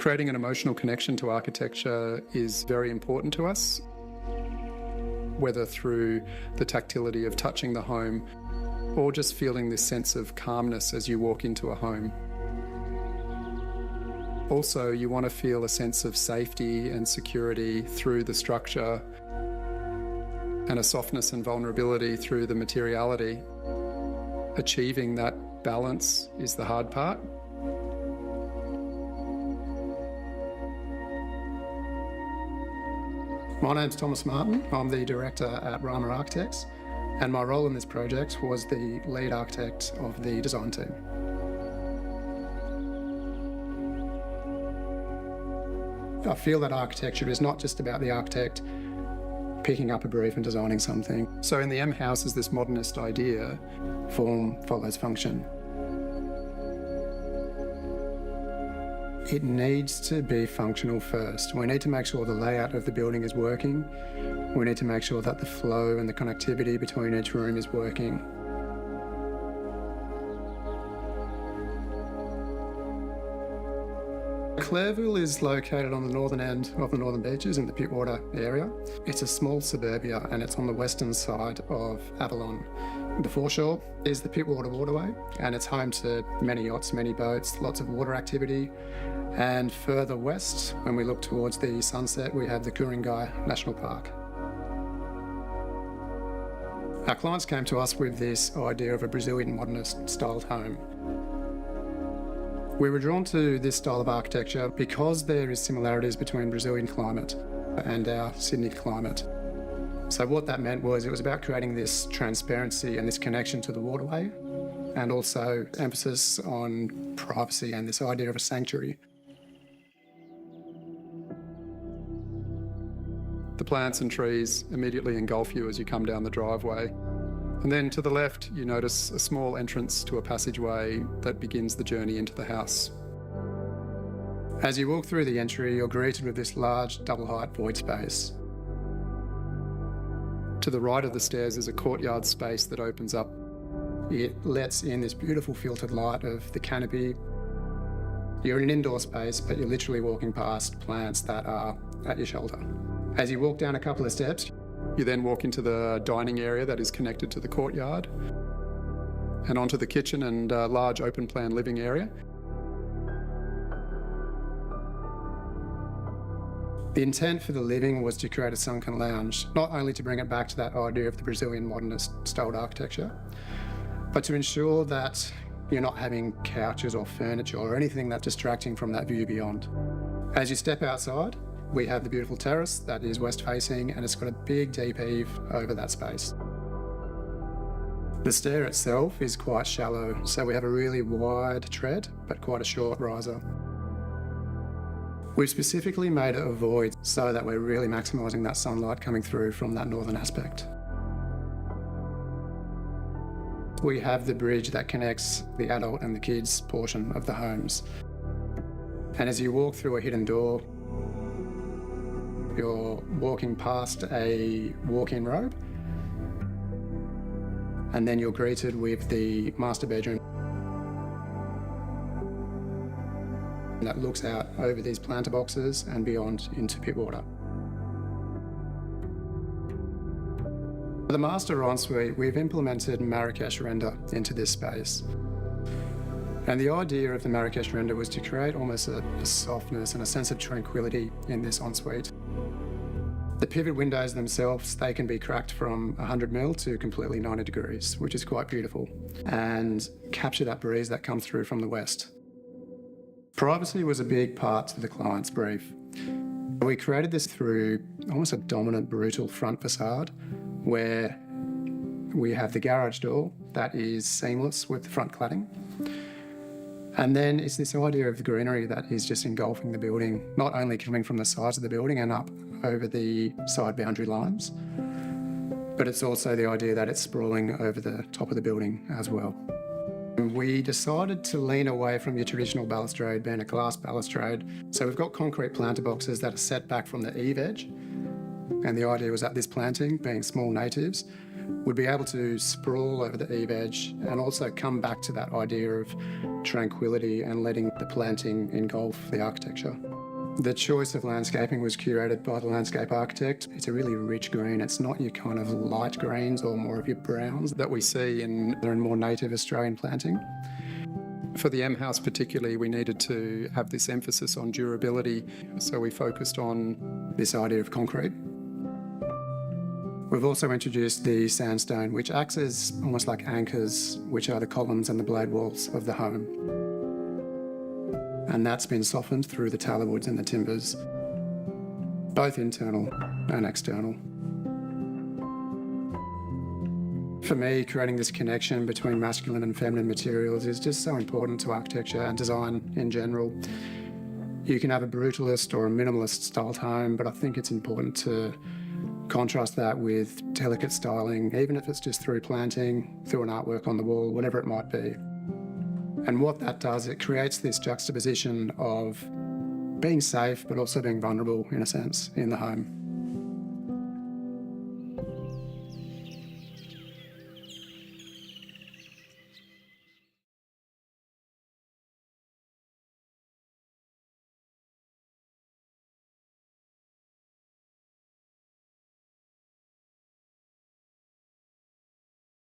Creating an emotional connection to architecture is very important to us, whether through the tactility of touching the home or just feeling this sense of calmness as you walk into a home. Also, you want to feel a sense of safety and security through the structure and a softness and vulnerability through the materiality. Achieving that balance is the hard part. My name's Thomas Martin. I'm the director at Rama Architects, and my role in this project was the lead architect of the design team. I feel that architecture is not just about the architect picking up a brief and designing something. So in the M House is this modernist idea, form follows function. It needs to be functional first. We need to make sure the layout of the building is working. We need to make sure that the flow and the connectivity between each room is working. Clairville is located on the northern end of the Northern Beaches in the Pittwater area. It's a small suburbia and it's on the western side of Avalon. The foreshore is the Pittwater Waterway and it's home to many yachts, many boats, lots of water activity. And further west, when we look towards the sunset, we have the Ku-ring-gai National Park. Our clients came to us with this idea of a Brazilian modernist styled home. We were drawn to this style of architecture because there is similarities between Brazilian climate and our Sydney climate. So what that meant was it was about creating this transparency and this connection to the waterway, and also emphasis on privacy and this idea of a sanctuary. The plants and trees immediately engulf you as you come down the driveway. And then to the left, you notice a small entrance to a passageway that begins the journey into the house. As you walk through the entry, you're greeted with this large double-height void space. To the right of the stairs is a courtyard space that opens up. It lets in this beautiful filtered light of the canopy. You're in an indoor space, but you're literally walking past plants that are at your shoulder. As you walk down a couple of steps, you then walk into the dining area that is connected to the courtyard and onto the kitchen and large open plan living area. The intent for the living was to create a sunken lounge, not only to bring it back to that idea of the Brazilian modernist styled architecture, but to ensure that you're not having couches or furniture or anything that's distracting from that view beyond. As you step outside, we have the beautiful terrace that is west facing and it's got a big deep eave over that space. The stair itself is quite shallow, so we have a really wide tread but quite a short riser. We've specifically made it a void so that we're really maximising that sunlight coming through from that northern aspect. We have the bridge that connects the adult and the kids portion of the homes. And as you walk through a hidden door, you're walking past a walk-in robe, and then you're greeted with the master bedroom that looks out over these planter boxes and beyond into Pittwater. For the master ensuite, we've implemented Marrakesh render into this space. And the idea of the Marrakesh render was to create almost a softness and a sense of tranquility in this ensuite. The pivot windows themselves, they can be cracked from 100mm to completely 90 degrees, which is quite beautiful, and capture that breeze that comes through from the west. Privacy was a big part to the client's brief. We created this through almost a dominant, brutal front facade, where we have the garage door that is seamless with the front cladding. And then it's this idea of the greenery that is just engulfing the building, not only coming from the sides of the building and up over the side boundary lines, but it's also the idea that it's sprawling over the top of the building as well. We decided to lean away from your traditional balustrade being a glass balustrade. So we've got concrete planter boxes that are set back from the eave edge. And the idea was that this planting, being small natives, would be able to sprawl over the eave edge and also come back to that idea of tranquility and letting the planting engulf the architecture. The choice of landscaping was curated by the landscape architect. It's a really rich green. It's not your kind of light greens or more of your browns that we see in more native Australian planting. For the M house particularly, we needed to have this emphasis on durability, so we focused on this idea of concrete. We've also introduced the sandstone, which acts as almost like anchors, which are the columns and the blade walls of the home. And that's been softened through the tallow woods and the timbers, both internal and external. For me, creating this connection between masculine and feminine materials is just so important to architecture and design in general. You can have a brutalist or a minimalist styled home, but I think it's important to contrast that with delicate styling, even if it's just through planting, through an artwork on the wall, whatever it might be. And what that does, it creates this juxtaposition of being safe, but also being vulnerable, in a sense, in the home.